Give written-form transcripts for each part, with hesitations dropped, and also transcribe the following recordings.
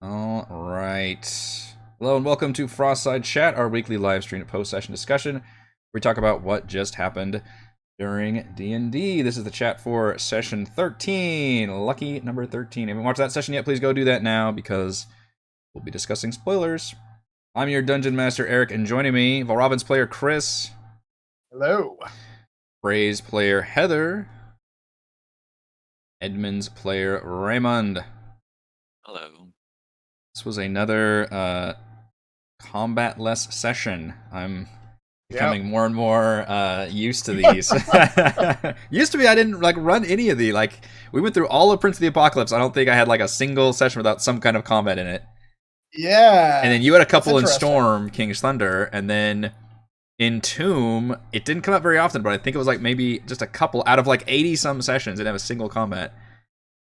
All right. Hello and welcome to Frostside Chat, our weekly live stream post-session discussion. We talk about what just happened during D&D. This is the chat for session 13, lucky number 13. If you haven't watched that session yet, please go do that now because we'll be discussing spoilers. I'm your Dungeon Master, Eric, and joining me, Vol'Robin's player, Chris. Hello. Frey's player, Heather. Edmund's player, Raymond. Hello. This was another combat-less session. I'm becoming more and more used to these. Used to be I didn't run any of the we went through all of Prince of the Apocalypse. I don't think I had a single session without some kind of combat in it. Yeah. And then you had a couple in Storm, King's Thunder, and then in Tomb, it didn't come up very often, but I think it was maybe just a couple out of 80 some sessions. It didn't have a single combat.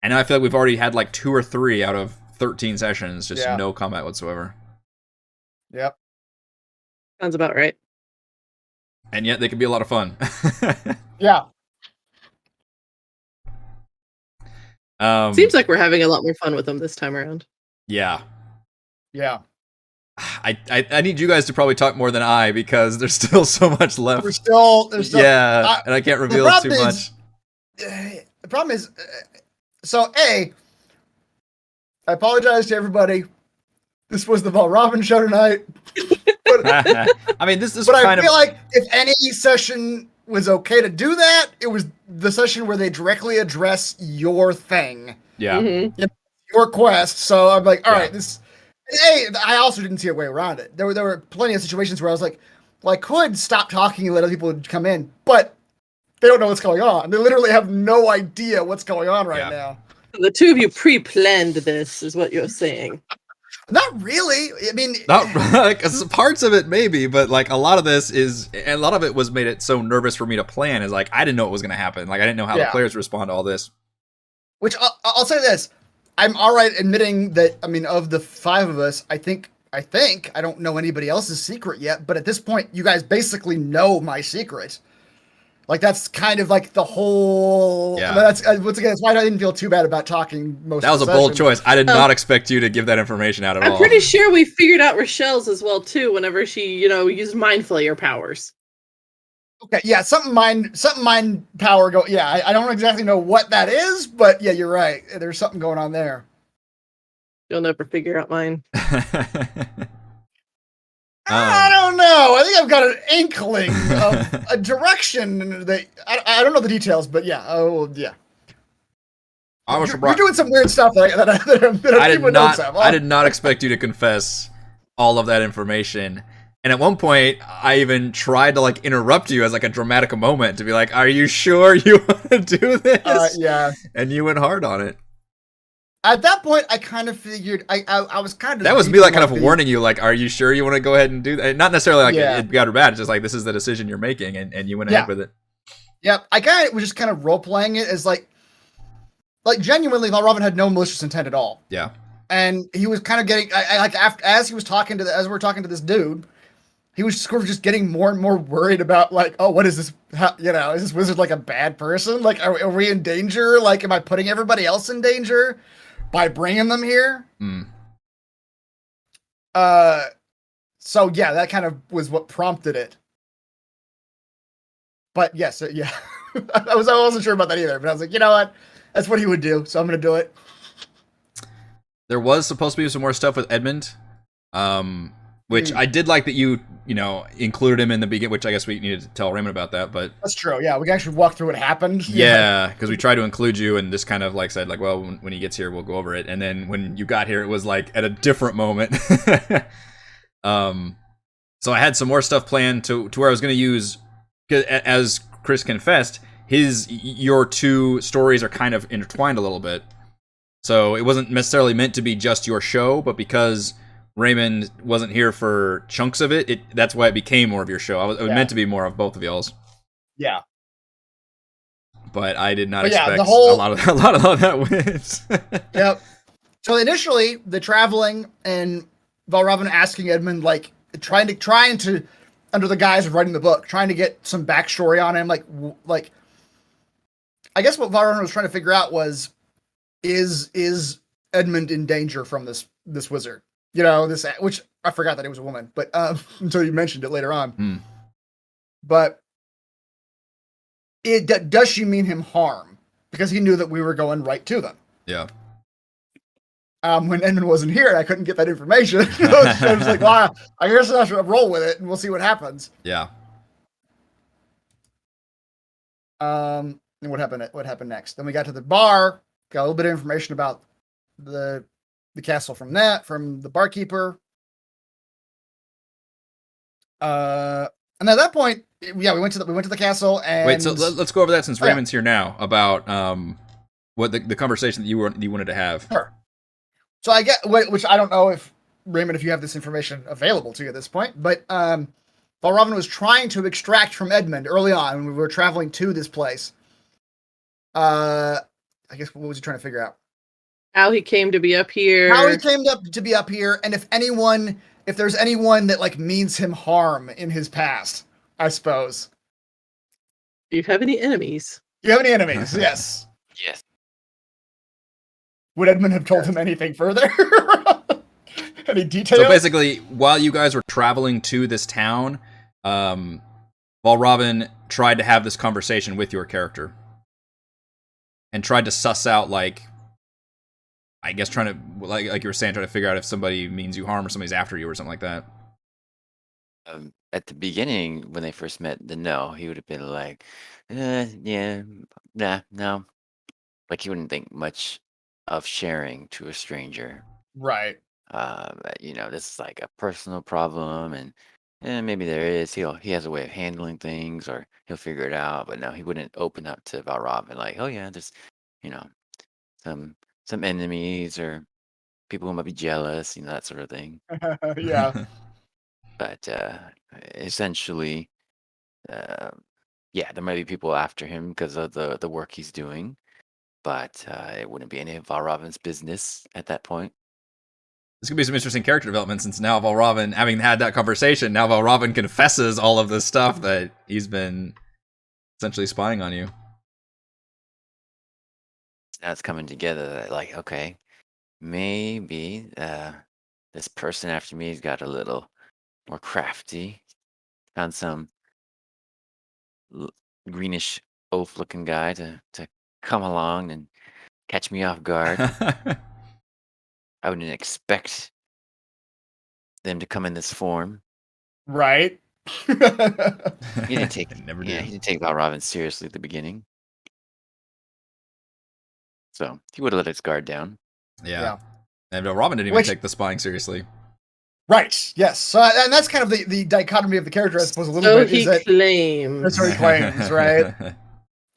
And now I feel like we've already had 2 or 3 out of 13 sessions, just no combat whatsoever. Yep. Sounds about right. And yet they can be a lot of fun. Yeah. Seems like we're having a lot more fun with them this time around. Yeah. Yeah. I need you guys to probably talk more than I because there's still so much left. There's still and I can't reveal too much. The problem is, I apologize to everybody. This was the Vol'Robin show tonight. I mean, this but I feel like if any session was okay to do that, it was the session where they directly address your thing. Yeah. Mm-hmm. Your quest. So I'm like, all right, this. I also didn't see a way around it. There were plenty of situations where I was like, well, I could stop talking and let other people come in, but they don't know what's going on. They literally have no idea what's going on right now. The two of you pre-planned this, is what you're saying. Not really. I mean, not parts of it maybe, but a lot of this is, and a lot of it was made it so nervous for me to plan. Is I didn't know what was going to happen. I didn't know how the players respond to all this. Which I'll say this. I'm all right admitting that, of the 5 of us, I think, I don't know anybody else's secret yet, but at this point, you guys basically know my secret. That's kind of the whole... Yeah. That's, once again, that's why I didn't feel too bad about talking most That was of the a bold session. choice. I did not expect you to give that information out at all. I'm pretty sure we figured out Rochelle's as well, too, whenever she, used mind flayer powers. Okay, yeah, something mind power go. Yeah, I don't exactly know what that is, but yeah, you're right. There's something going on there. You'll never figure out mine. I don't know. I think I've got an inkling of a direction that I don't know the details, but yeah. Oh, yeah. You're doing some weird stuff that I did not expect you to confess all of that information. And at one point, I even tried to interrupt you as a dramatic moment to be are you sure you want to do this? Yeah. And you went hard on it. At that point, I kind of figured I was kind of... That was me kind of warning you, are you sure you want to go ahead and do that? Not necessarily it got or bad, it's just this is the decision you're making, and you went ahead with it. Yep, I kind of was just kind of role-playing it as genuinely, Vol'Robin had no malicious intent at all. Yeah. And he was kind of getting, as we were talking to this dude, he was sort of just getting more and more worried about oh, what is this? Is this wizard a bad person? Are we in danger? Am I putting everybody else in danger by bringing them here? So yeah, that kind of was what prompted it. But yes, yeah, I wasn't sure about that either. But I was like, you know what? That's what he would do, so I'm gonna do it. There was supposed to be some more stuff with Edmund. Which I did like that you included him in the beginning, which I guess we needed to tell Raymond about that, but... That's true, yeah. We can actually walk through what happened. Yeah, because we tried to include you and just kind of said, well, when he gets here, we'll go over it. And then when you got here, it was at a different moment. So I had some more stuff planned to where I was going to use, as Chris confessed, your 2 stories are kind of intertwined a little bit. So it wasn't necessarily meant to be just your show, but because Raymond wasn't here for chunks of it, that's why it became more of your show. It was meant to be more of both of y'all's. Yeah. But I did not expect a lot of that wins. Yep. So initially, the traveling and Vol'Robin asking Edmund, trying to, under the guise of writing the book, trying to get some backstory on him, I guess what Vol'Robin was trying to figure out was, is Edmund in danger from this wizard. You know, this, which I forgot that it was a woman, but until you mentioned it later on. But does she mean him harm? Because he knew that we were going right to them. Yeah. When Edmund wasn't here, I couldn't get that information. I was like, well, I guess I should roll with it, and we'll see what happens. Yeah. And what happened? What happened next? Then we got to the bar. Got a little bit of information about the castle from the barkeeper. And at that point, yeah, we went to the castle and wait. So let's go over that since Raymond's here now about what the conversation that you wanted to have. Sure. So I get which I don't know if Raymond, if you have this information available to you at this point, but Vol'Robin was trying to extract from Edmund early on when we were traveling to this place. I guess what was he trying to figure out? How he came to be up here. How he came to be up here, and if there's anyone that like means him harm in his past, I suppose. Do you have any enemies? Do you have any enemies? Yes. Yes. Would Edmund have told him anything further? Any details? So basically, while you guys were traveling to this town, Vol'Robin tried to have this conversation with your character. And tried to suss out, like, I guess trying to, like you were saying, trying to figure out if somebody means you harm or somebody's after you or something like that. At the beginning, when they first met, he would have been like, yeah, nah, no. Like, he wouldn't think much of sharing to a stranger. Right. This is like a personal problem, and maybe there is. He has a way of handling things, or he'll figure it out. But no, he wouldn't open up to Vol'Robin like, oh yeah, there's, some enemies or people who might be jealous, that sort of thing. Yeah. But essentially, there might be people after him because of the work he's doing, but it wouldn't be any of Vol'Robin's business at that point. This could be some interesting character development since now Vol'Robin, having had that conversation, now Vol'Robin confesses all of this stuff that he's been essentially spying on you. Now it's coming together that, like, okay, maybe this person after me has got a little more crafty. Found some greenish oaf-looking guy to come along and catch me off guard. I wouldn't expect them to come in this form. Right. He didn't take He didn't take Vol'Robin seriously at the beginning. So he would have let his guard down. Yeah. And Vol'Robin didn't even take the spying seriously. Right. Yes. So, and that's kind of the dichotomy of the character, I suppose, a little bit. He claims. That's what he claims, right?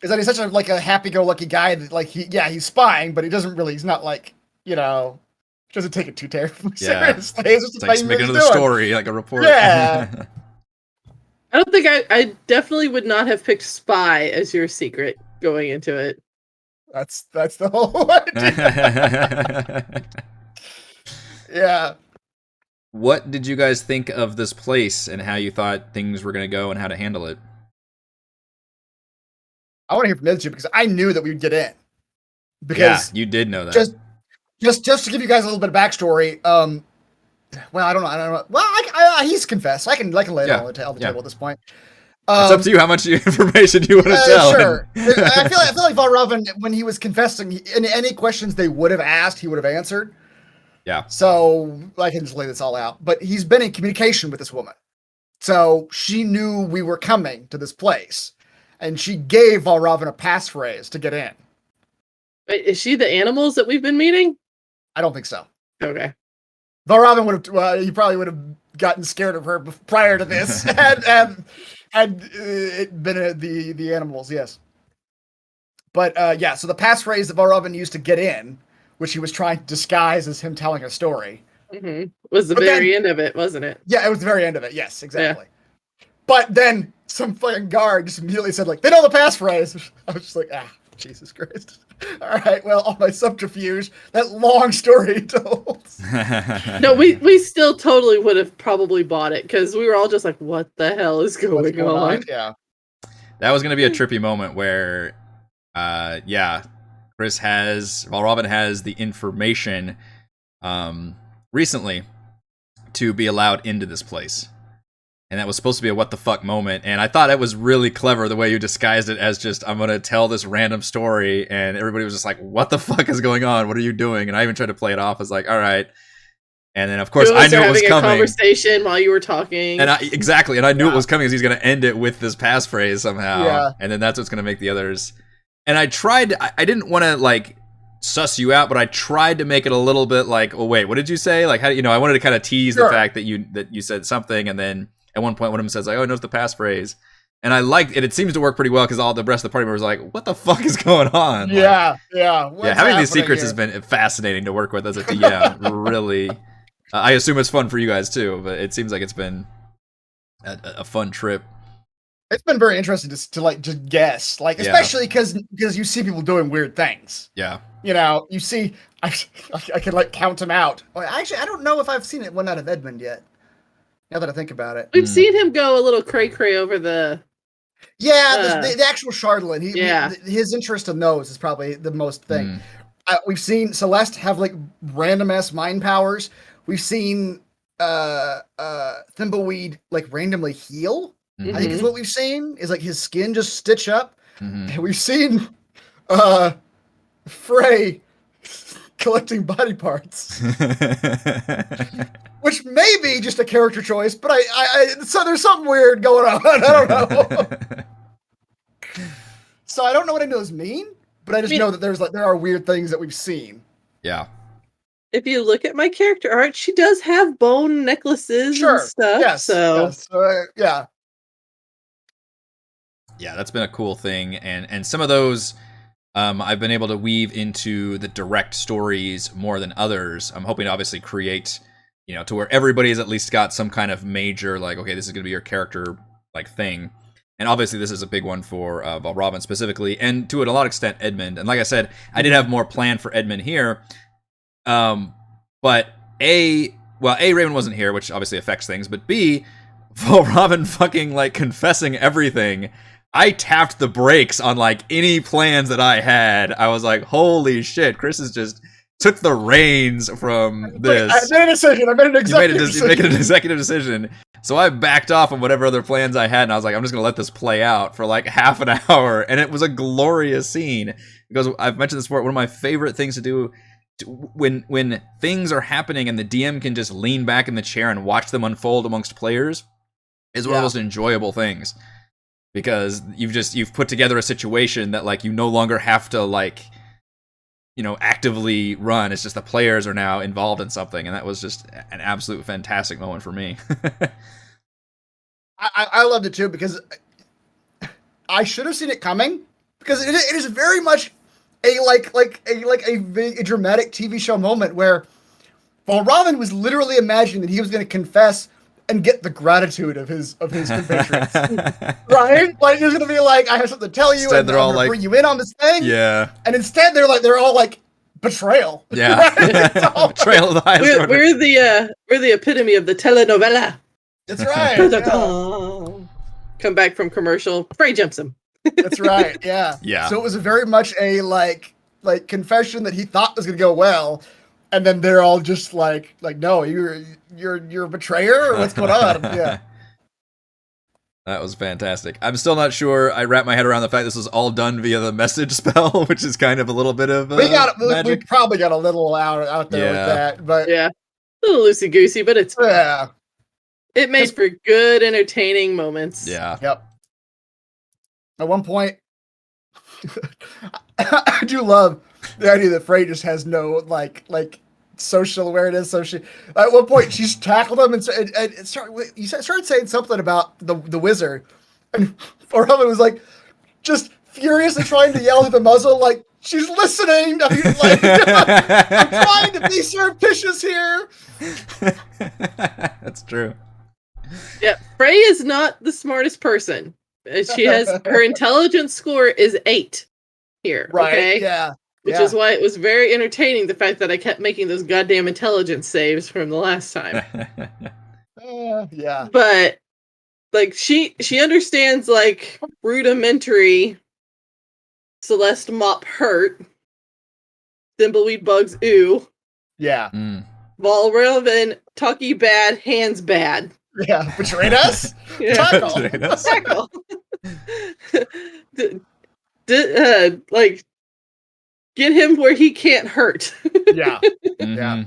Is that he's such a happy-go-lucky guy that he's spying, but he's not like, doesn't take it too terribly seriously. It's like making another story, like a report. Yeah. I don't think I definitely would not have picked spy as your secret going into it. That's the whole idea. Yeah. What did you guys think of this place and how you thought things were going to go and how to handle it? I want to hear from the other two because I knew that we'd get in. Because you did know that. Just to give you guys a little bit of backstory. Well, I don't know. Well, he's confessed. I can lay it on the table at this point. It's up to you how much information you want to tell. Sure. I feel like Vol'Robin, when he was confessing, any questions they would have asked, he would have answered. Yeah. So I can just lay this all out. But he's been in communication with this woman. So she knew we were coming to this place. And she gave Vol'Robin a passphrase to get in. Wait, is she the animals that we've been meeting? I don't think so. Okay. Vol'Robin would have, he probably would have gotten scared of her prior to this. had it been the animals, yes. But so the passphrase that Vol'Robin used to get in, which he was trying to disguise as him telling a story. Mm-hmm. Was the very end of it, wasn't it? Yeah, it was the very end of it. Yes, exactly. Yeah. But then some fucking guard just immediately said, like, they know the passphrase. I was just like, Jesus Christ. All right, well, all my subterfuge, that long story told. No, we still totally would have probably bought it because we were all just like, what the hell is going on? Yeah. That was going to be a trippy moment where, Vol'Robin has the information recently to be allowed into this place. And that was supposed to be a what the fuck moment. And I thought it was really clever the way you disguised it as just, I'm going to tell this random story. And everybody was just like, what the fuck is going on? What are you doing? And I even tried to play it off as like, all right. And then, of course, I knew it was coming. A conversation while you were talking. And exactly. And I knew it was coming because he's going to end it with this passphrase somehow. Yeah. And then that's what's going to make the others. And I didn't want to, like, suss you out, but I tried to make it a little bit like, oh, wait, what did you say? Like, how, I wanted to kind of tease the fact that you said something. And then at one point, one of them says, like, oh, it knows the passphrase. And I liked it. It seems to work pretty well because all the rest of the party members were like, what the fuck is going on? Yeah. Having these secrets has been fascinating to work with as a DM. Really. I assume it's fun for you guys too, but it seems like it's been a fun trip. It's been very interesting to like just guess, like especially because you see people doing weird things. Yeah. You see, I can like count them out. Well, actually, I don't know if I've seen it one out of Edmund yet. Now that I think about it, we've seen him go a little cray over the. Yeah, the actual Chardalin. His interest in those is probably the most thing. We've seen Celeste have like random ass mind powers. We've seen Thimbleweed like randomly heal. I think is what we've seen is like his skin just stitch up. And we've seen Frey collecting body parts. Which may be just a character choice, but so there's something weird going on. I don't know. So I don't know what any of those mean, but I just know that there are weird things that we've seen. Yeah. If you look at my character art, she does have bone necklaces and stuff. Yes. Yeah. Yeah, that's been a cool thing, and some of those I've been able to weave into the direct stories more than others. I'm hoping to obviously create, to where everybody's at least got some kind of major, like, okay, this is going to be your character, like, thing. And obviously this is a big one for Vol'Robin specifically, and to a lot of extent Edmund. And like I said, I did have more planned for Edmund here. But A, Raven wasn't here, which obviously affects things, but B, Vol'Robin fucking, like, confessing everything. I tapped the brakes on, like, any plans that I had. I was like, holy shit, Chris has just took the reins from this. I made a decision. I made an executive decision. You made an executive decision. So I backed off on whatever other plans I had, and I was like, I'm just going to let this play out for, like, half an hour. And it was a glorious scene. Because I've mentioned this before, one of my favorite things to do when things are happening and the DM can just lean back in the chair and watch them unfold amongst players is one of the most enjoyable things. Because you've put together a situation that, like, you no longer have to, like, actively run. It's just the players are now involved in something, and that was just an absolute fantastic moment for me. I loved it too because I should have seen it coming because it is very much a a dramatic TV show moment where Vol'Robin was literally imagining that he was going to confess and get the gratitude of his compatriots. Right? Like, he was going to be like, I have something to tell you, instead and I'm going to bring you in on this thing. Yeah. And instead, they're all like, betrayal. Yeah. Right? Betrayal of the highest order. We're the epitome of the telenovela. That's right. Yeah. Come back from commercial, Frey jumps him. That's right. Yeah. Yeah. So it was very much a like confession that he thought was going to go well. And then they're all just like, no, you're a betrayer, or what's going on? Yeah, that was fantastic. I'm still not sure. I wrapped my head around the fact this was all done via the message spell, which is kind of a little bit of magic. We probably got a little out there with that, but yeah, a little loosey goosey, but it's it made for good, entertaining moments. Yeah. Yep. At one point, I do love the idea that Frey just has no like social awareness. So she, at one point, she's tackled him and started saying something about the wizard, and Vol'Robin was like just furious and trying to yell at the muzzle, like, she's listening. I mean, like, I'm trying to be surreptitious here. That's true. Yeah, Frey is not the smartest person. She has her intelligence score is 8 here. Right. Okay? Yeah. Which is why it was very entertaining, the fact that I kept making those goddamn intelligence saves from the last time. Yeah. But, like, she understands, like, rudimentary Celeste mop hurt. Thimbleweed bugs, ooh. Yeah. Vol'Robin, Tucky bad, hands bad. Yeah. Betrayed us? Yeah. Tackle. Betrayed us. Tackle. Like, get him where he can't hurt. Yeah. Yeah.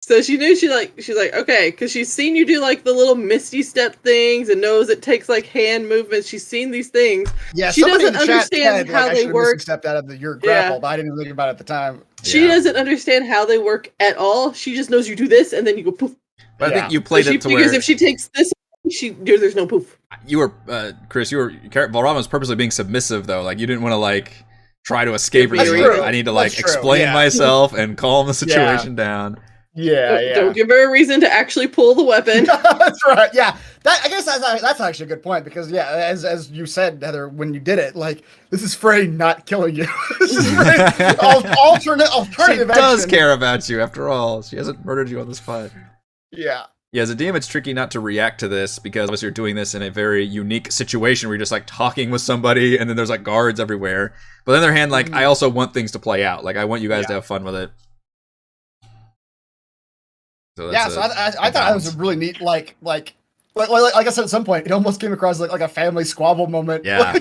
So she knew she's like, okay, because she's seen you do like the little misty step things and knows it takes like hand movements. She's seen these things. Yeah, she somebody doesn't in the chat understand said, how like, they work. Stepped out of your grapple, but I didn't think about it at the time. She doesn't understand how they work at all. She just knows you do this and then you go poof. But I think you played it to where if she takes this, there's no poof. You were Chris. Vol'Robin was purposely being submissive though. Like you didn't want to like try to escape. That's true. I need to like explain myself and calm the situation down. Yeah, Don't give her a reason to actually pull the weapon. That's right. Yeah, I guess that's actually a good point because as you said, Heather, when you did it, like this is Frey not killing you. This is Frey alternative. She does care about you after all. She hasn't murdered you on the spot. Yeah. Yeah, as a DM, it's tricky not to react to this because obviously you're doing this in a very unique situation where you're just like talking with somebody and then there's like guards everywhere. But on the other hand, like I also want things to play out. Like I want you guys to have fun with it. So I thought it was a really neat, like I said at some point, it almost came across like a family squabble moment. Yeah.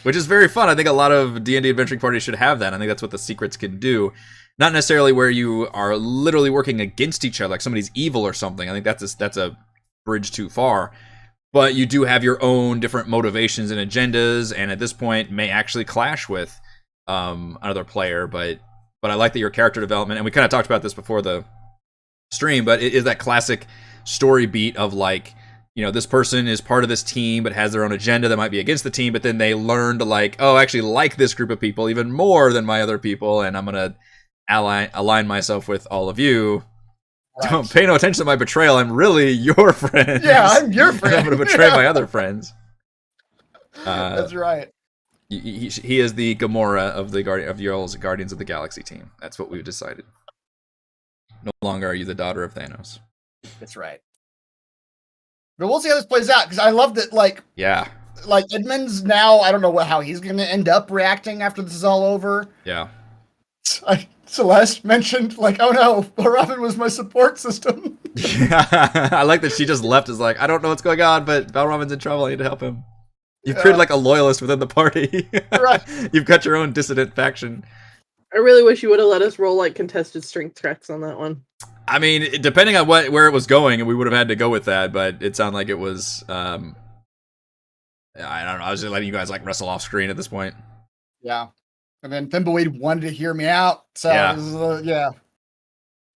Which is very fun. I think a lot of D&D adventuring parties should have that. I think that's what the secrets can do. Not necessarily where you are literally working against each other, like somebody's evil or something. I think that's a bridge too far. But you do have your own different motivations and agendas, and at this point may actually clash with another player. But I like that your character development, and we kind of talked about this before the stream, but it is that classic story beat of like, you know, this person is part of this team but has their own agenda that might be against the team, but then they learn to like, oh, I actually like this group of people even more than my other people, and I'm gonna align myself with all of you. Right. Don't pay no attention to my betrayal. I'm really your friend. Yeah, I'm your friend. I'm gonna betray my other friends. That's right. He is the Gamora of the Y'all's Guardians of the Galaxy team. That's what we've decided. No longer are you the daughter of Thanos. That's right. But we'll see how this plays out because I love that. Like Edmund's now. I don't know how he's going to end up reacting after this is all over. Yeah. Celeste mentioned like, oh no, Vol'Robin was my support system. Yeah, I like that she just left as like, I don't know what's going on, but Vol'Robin's in trouble. I need to help him. You've created like a loyalist within the party. Right. You've got your own dissident faction. I really wish you would have let us roll like contested strength checks on that one. I mean, depending on where it was going, we would have had to go with that, but it sounded like it was I don't know, I was just letting you guys like wrestle off screen at this point. Yeah. And then Thimbleweed wanted to hear me out. So yeah.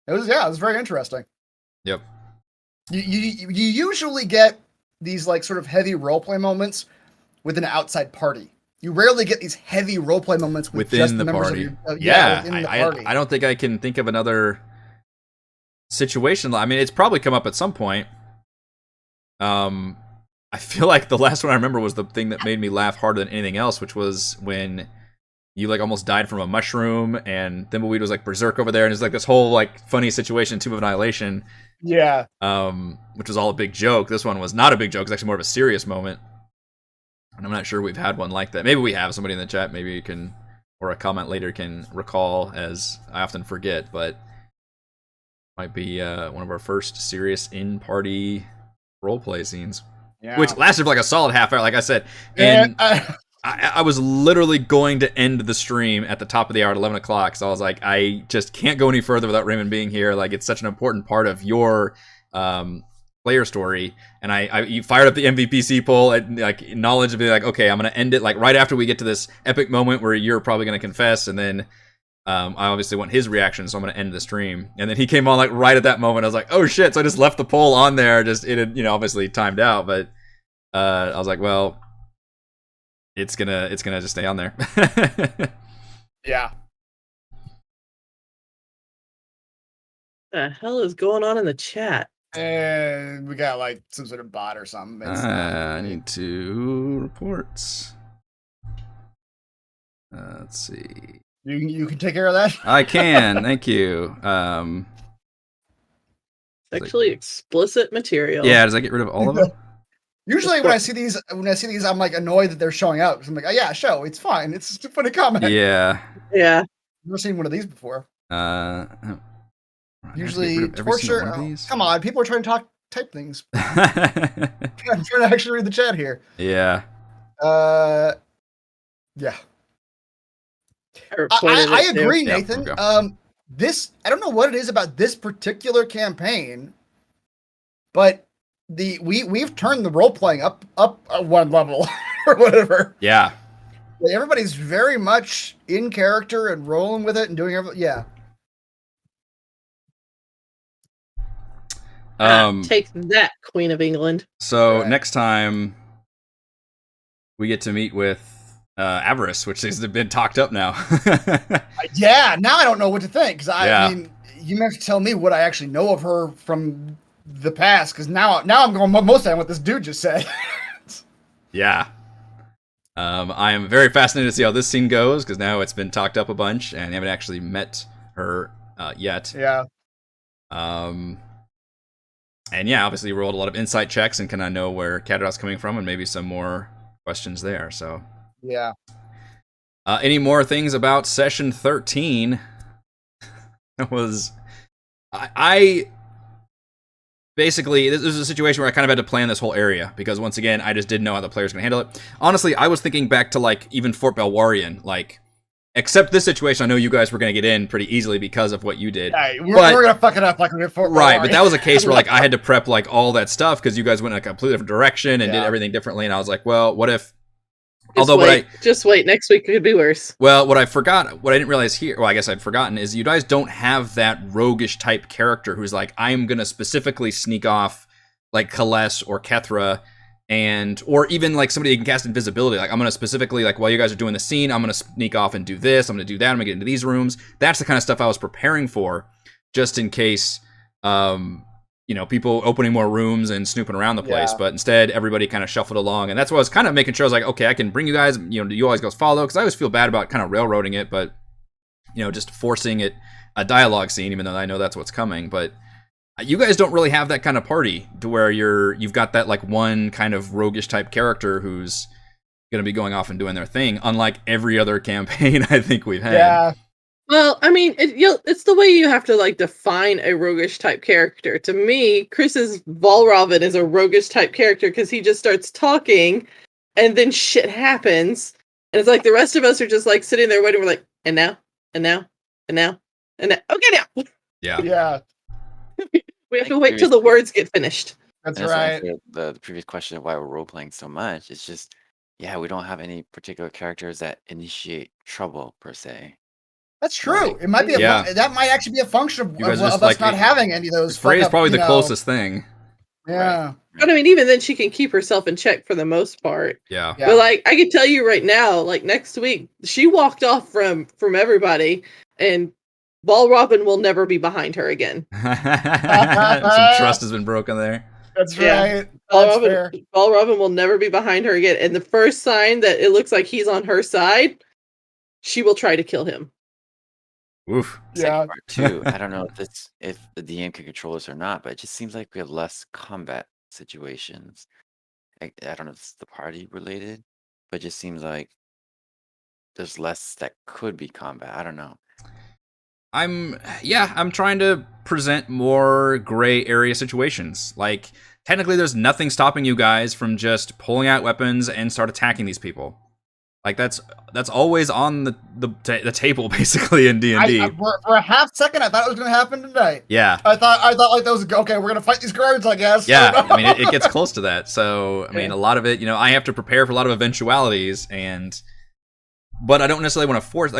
It was very interesting. Yep. You usually get these like sort of heavy roleplay moments with an outside party. You rarely get these heavy roleplay moments within just the party. Within the party. I don't think I can think of another situation. I mean, it's probably come up at some point. I feel like the last one I remember was the thing that made me laugh harder than anything else, which was when you like almost died from a mushroom and Thimbleweed was like berserk over there, and it's like this whole like funny situation, Tomb of Annihilation. Yeah. Which was all a big joke. This one was not a big joke. It's actually more of a serious moment. And I'm not sure we've had one like that. Maybe we have. Somebody in the chat maybe you can, or a comment later can recall, as I often forget, but might be one of our first serious in-party roleplay scenes. Yeah. Which lasted for like a solid half hour, like I said. And I was literally going to end the stream at the top of the hour at 11 o'clock. So I was like, I just can't go any further without Raymond being here. Like, it's such an important part of your player story. And you fired up the MVPC poll at like knowledge of being like, okay, I'm going to end it like right after we get to this epic moment where you're probably going to confess. And then I obviously want his reaction, so I'm going to end the stream. And then he came on like right at that moment. I was like, oh shit. So I just left the poll on there. It had, obviously timed out, but I was like, well, it's gonna just stay on there. Yeah. The hell is going on in the chat? And we got like some sort of bot or something. I need to reports. Let's see. You can take care of that. I can. Thank you. Sexually explicit material. Yeah. Does that get rid of all of them? Usually when I see these, I'm like annoyed that they're showing up. I'm like, oh yeah, show. It's fine. It's just a funny comment. Yeah. Yeah. Never seen one of these before. Oh, I have to get Usually rid of every single torture. one of Oh, these. come on, people are trying to type things. I'm trying to actually read the chat here. Yeah. Yeah. reported I it too. agree, Yeah, Nathan. okay. This I don't know what it is about this particular campaign, but we've turned the role playing up one level or whatever. Yeah. Everybody's very much in character and rolling with it and doing everything. Yeah. Take that, Queen of England. So Right. next time we get to meet with Avarice, which has been talked up now. Yeah, now I don't know what to think because Yeah. I mean, you have to tell me what I actually know of her from the past because now I'm going mostly on what this dude just said. Yeah. I am very fascinated to see how this scene goes because now it's been talked up a bunch and I haven't actually met her yet. Yeah. And yeah, obviously rolled a lot of insight checks and kind of know where Katarot's coming from and maybe some more questions there. So Yeah. any more things about session 13? It was I basically, this was a situation where I kind of had to plan this whole area because once again, I just didn't know how the players were going to handle it. Honestly, I was thinking back to like even Fort Belwarian, like except this situation, I know you guys were going to get in pretty easily because of what you did. Yeah, we're gonna fuck it up like we did for Right, but that was a case where like I had to prep like all that stuff because you guys went in a completely different direction and did Yeah. everything differently, and I was like, well, what if? Just wait. Next week could be worse. Well, what I didn't realize here, well, I guess I'd forgotten, is you guys don't have that roguish type character who's like, I'm gonna specifically sneak off like Kaless or Kethra, or even like somebody who can cast invisibility. Like I'm gonna specifically, like while you guys are doing the scene, I'm gonna sneak off and do this, I'm gonna do that, I'm gonna get into these rooms. That's the kind of stuff I was preparing for, just in case people opening more rooms and snooping around the place. Yeah. But instead, everybody kind of shuffled along, and that's what I was kind of making sure. I was like, okay, I can bring you guys. You always go follow, because I always feel bad about kind of railroading it, but just forcing it a dialogue scene, even though I know that's what's coming. But you guys don't really have that kind of party to where you've got that like one kind of roguish type character who's going to be going off and doing their thing, unlike every other campaign I think we've had. Yeah. Well, I mean, it's the way you have to like define a roguish type character. To me, Chris's Vol'Robin is a roguish type character because he just starts talking, and then shit happens, and it's like the rest of us are just like sitting there waiting. We're like, and now, and now, and now, and now. Okay, now. Yeah. Yeah. We have to wait till the words get finished. That's And right. the previous question of why we're role playing so much. It's just, yeah, we don't have any particular characters that initiate trouble per se. That's true. It might be Yeah. that might actually be a function of, You guys are of just us like- not having any of those. Frey is fuck up, probably you the know. closest thing. Yeah. But I mean, even then, she can keep herself in check for the most part. Yeah. Yeah. But like, I can tell you right now, like next week, she walked off from everybody, and Vol'Robin will never be behind her again. Some trust has been broken there. That's Yeah. right. That's fair. Vol'Robin will never be behind her again. And the first sign that it looks like he's on her side, she will try to kill him. Oof. Yeah. Part two, I don't know if the DM can control this or not, but it just seems like we have less combat situations. I don't know if it's the party related, but it just seems like there's less that could be combat. I don't know. I'm trying to present more gray area situations. Like, technically there's nothing stopping you guys from just pulling out weapons and start attacking these people. Like that's always on the table basically in D&D. For a half second, I thought it was going to happen tonight. Yeah. I thought like that was okay. We're going to fight these guards, I guess. Yeah, I mean it gets close to that. So I mean a lot of it, I have to prepare for a lot of eventualities, but I don't necessarily want to force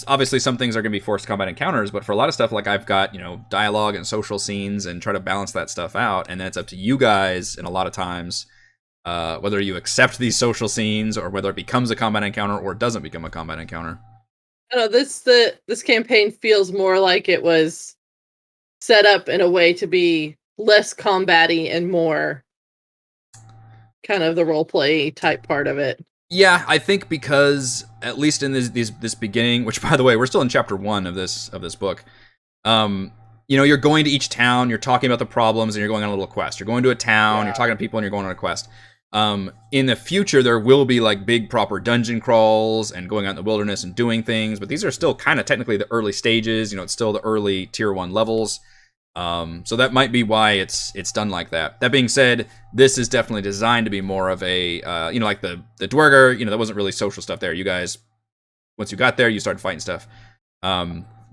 obviously some things are going to be forced combat encounters, but for a lot of stuff like I've got dialogue and social scenes and try to balance that stuff out, and then it's up to you guys. And a lot of times, whether you accept these social scenes or whether it becomes a combat encounter or it doesn't become a combat encounter. I don't know, this campaign feels more like it was set up in a way to be less combat-y and more kind of the role play type part of it. Yeah, I think because at least in this beginning, which by the way, we're still in chapter 1 of this book. You're going to each town, you're talking about the problems, and you're going on a little quest. You're going to a town, you're talking to people, and you're going on a quest. In the future, there will be like big proper dungeon crawls and going out in the wilderness and doing things, but these are still kind of technically the early stages. It's still the early tier 1 levels. So that might be why it's done like that. That being said, this is definitely designed to be more of a, like the Dwerger, that wasn't really social stuff there. You guys, once you got there, you started fighting stuff.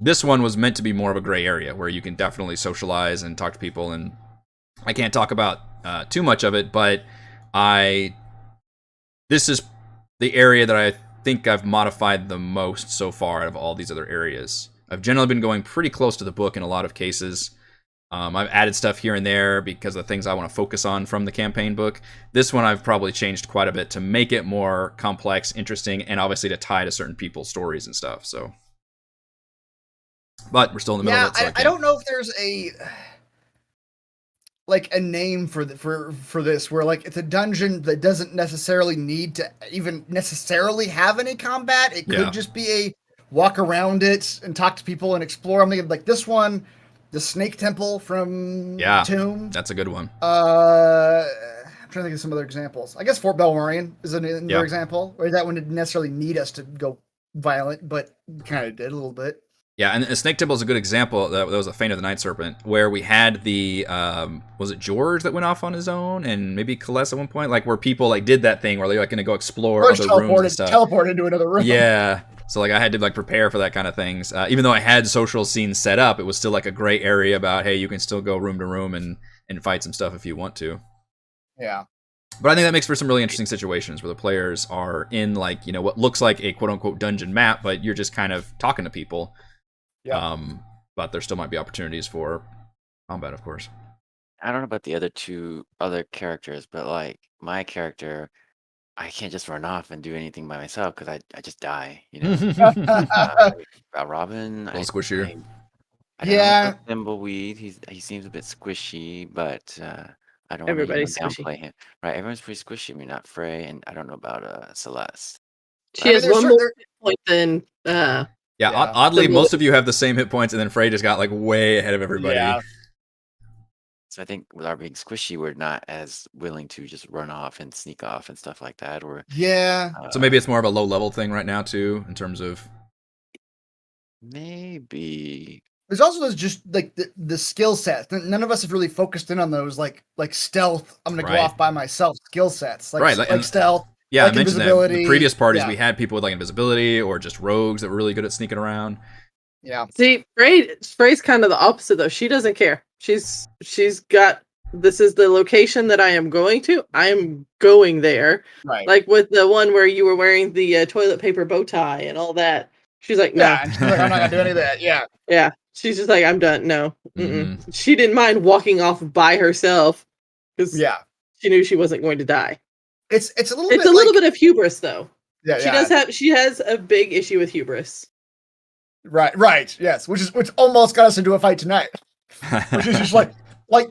This one was meant to be more of a gray area where you can definitely socialize and talk to people, and I can't talk about too much of it, but this is the area that I think I've modified the most so far out of all these other areas. I've generally been going pretty close to the book in a lot of cases. I've added stuff here and there because of the things I want to focus on from the campaign book. This one I've probably changed quite a bit to make it more complex, interesting, and obviously to tie to certain people's stories and stuff. So, but we're still in the middle of it. So I don't know if there's a name for this where like it's a dungeon that doesn't necessarily need to even necessarily have any combat. It could just be a walk around it and talk to people and explore. I'm thinking like this one, the Snake Temple from Tomb. That's a good one. I'm trying to think of some other examples. I guess Fort Belmarian is another example, where that one didn't necessarily need us to go violent, but kind of did a little bit. Yeah, and the Snake Temple is a good example. That was a Feint of the Night Serpent, where we had the, was it George that went off on his own, and maybe Celeste at one point, like where people like did that thing where they're like going to go explore other rooms and stuff. Teleport into another room. Yeah, so like I had to like prepare for that kind of things. Even though I had social scenes set up, it was still like a gray area about, hey, you can still go room to room and fight some stuff if you want to. Yeah. But I think that makes for some really interesting situations where the players are in like, what looks like a quote-unquote dungeon map, but you're just kind of talking to people. Yeah. But there still might be opportunities for combat, of course. I don't know about the other characters, but like my character, I can't just run off and do anything by myself because I just die. About Robin, Little squishier. I don't know about Thimbleweed. He seems a bit squishy, but I don't want to downplay him. Right, everyone's pretty squishy. I mean, not Frey, and I don't know about Celeste. She has one more hit point than. Yeah, oddly, most of you have the same hit points, and then Frey just got like way ahead of everybody. Yeah. So I think with our being squishy, we're not as willing to just run off and sneak off and stuff like that. Or so maybe it's more of a low level thing right now too, in terms of. Maybe. There's also those just like the skill sets. None of us have really focused in on those like stealth. I'm gonna go off by myself skill sets like stealth. Yeah, like I mentioned that. The previous parties we had people with like invisibility or just rogues that were really good at sneaking around. Yeah. See, Frey's kind of the opposite though. She doesn't care. She's got, this is the location that I am going to. I am going there. Right. Like with the one where you were wearing the toilet paper bow tie and all that. She's like, no. Yeah, she's like, I'm not gonna do any of that. Yeah. Yeah. She's just like, I'm done. No. Mm-hmm. She didn't mind walking off by herself because she knew she wasn't going to die. It's a little bit of hubris though. Yeah, she has a big issue with hubris. Right, yes. Which almost got us into a fight tonight. Which is just like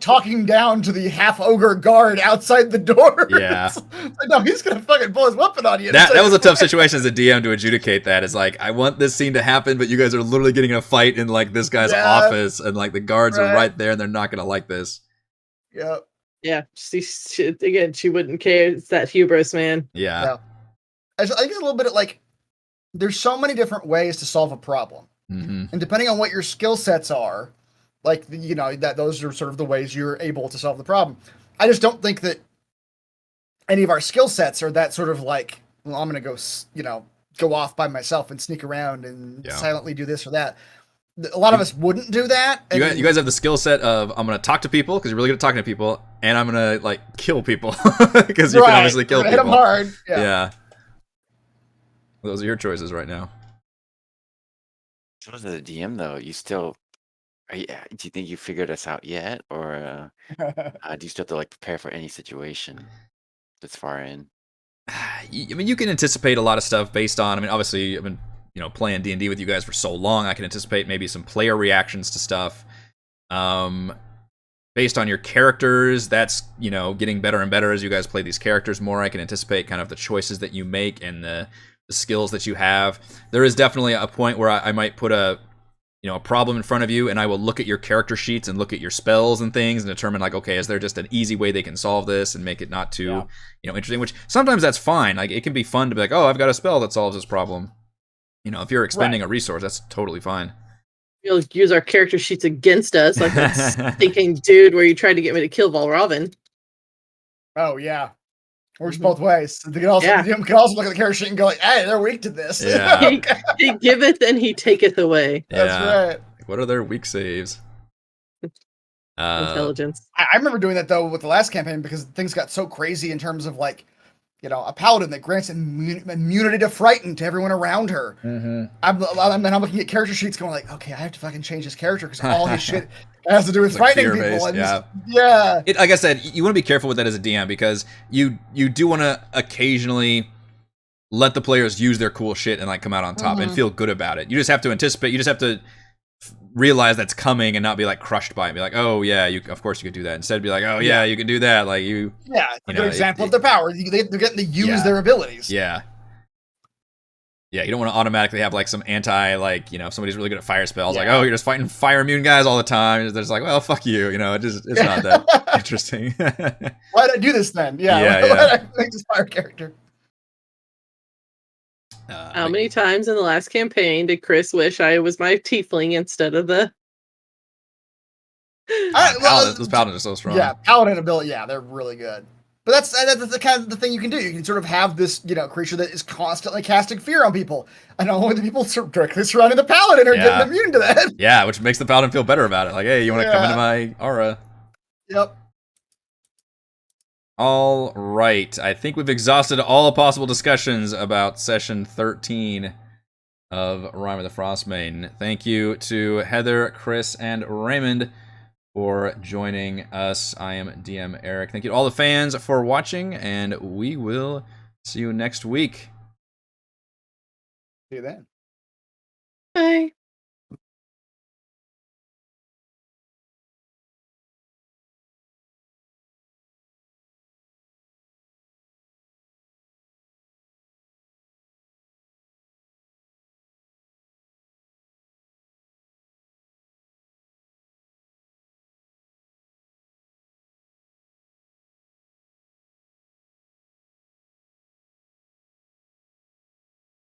talking down to the half ogre guard outside the door. Yeah. Like, no, he's gonna fucking pull his weapon on you. That was a tough situation as a DM to adjudicate that. It's like, I want this scene to happen, but you guys are literally getting in a fight in like this guy's office, and like the guards are right there and they're not gonna like this. Yep. Yeah, she wouldn't care. It's that hubris, man. Yeah. I think it's a little bit of like, there's so many different ways to solve a problem. Mm-hmm. And depending on what your skill sets are, like, that those are sort of the ways you're able to solve the problem. I just don't think that any of our skill sets are that sort of like, well, I'm going to go off by myself and sneak around and silently do this or that. A lot of us wouldn't do that. You guys have the skill set of, I'm going to talk to people because you're really good at talking to people, and I'm going to like kill people because you can obviously kill people. Hit them hard. Yeah. Those are your choices right now. So as a DM though, you still do you think you figured us out yet, or do you still have to like prepare for any situation that's far in? I mean, you can anticipate a lot of stuff based on. I mean, obviously, I've been playing D&D with you guys for so long. I can anticipate maybe some player reactions to stuff. Based on your characters, that's getting better and better as you guys play these characters more. I can anticipate kind of the choices that you make and the skills that you have. There is definitely a point where I might put a a problem in front of you, and I will look at your character sheets and look at your spells and things and determine like, okay, is there just an easy way they can solve this and make it not too, interesting? Which sometimes that's fine. Like it can be fun to be like, oh, I've got a spell that solves this problem. If you're expending a resource, that's totally fine. You'll use our character sheets against us, like that stinking dude where you tried to get me to kill Vol'Robin. Oh yeah. Works both ways. They can also, you can also look at the character sheet and go like, hey, they're weak to this. Yeah. He giveth and he taketh away. That's right. What are their weak saves? Intelligence. I remember doing that though with the last campaign because things got so crazy in terms of like, a paladin that grants immunity to frighten to everyone around her. Mm-hmm. I'm looking at character sheets going like, okay, I have to fucking change his character because all his shit has to do with frightening people. And Like I said, you want to be careful with that as a DM because you do want to occasionally let the players use their cool shit and like come out on top and feel good about it. You just have to anticipate. You just have to realize that's coming and not be like crushed by it. Be like, oh yeah, of course you could do that. Instead, be like, oh yeah, you can do that. Like you. Yeah, it's a good example of their power. They're getting to use their abilities. Yeah. Yeah, you don't want to automatically have like some if somebody's really good at fire spells, like, oh, you're just fighting fire immune guys all the time. They're just like, well, fuck you. It's not that interesting. Why did I do this then? Why did I make this fire character? How many times in the last campaign did Chris wish I was my tiefling instead of the... Those paladins are so strong. Yeah, paladin ability, they're really good. But that's the kind of the thing you can do. You can sort of have this, creature that is constantly casting fear on people. And only the people directly surrounding the paladin are getting immune to that. Yeah, which makes the paladin feel better about it. Like, hey, you want to come into my aura? Yep. All right. I think we've exhausted all possible discussions about session 13 of Rime of the Frostmaiden. Thank you to Heather, Chris, and Raymond for joining us. I am DM Eric. Thank you to all the fans for watching, and we will see you next week. See you then. Bye.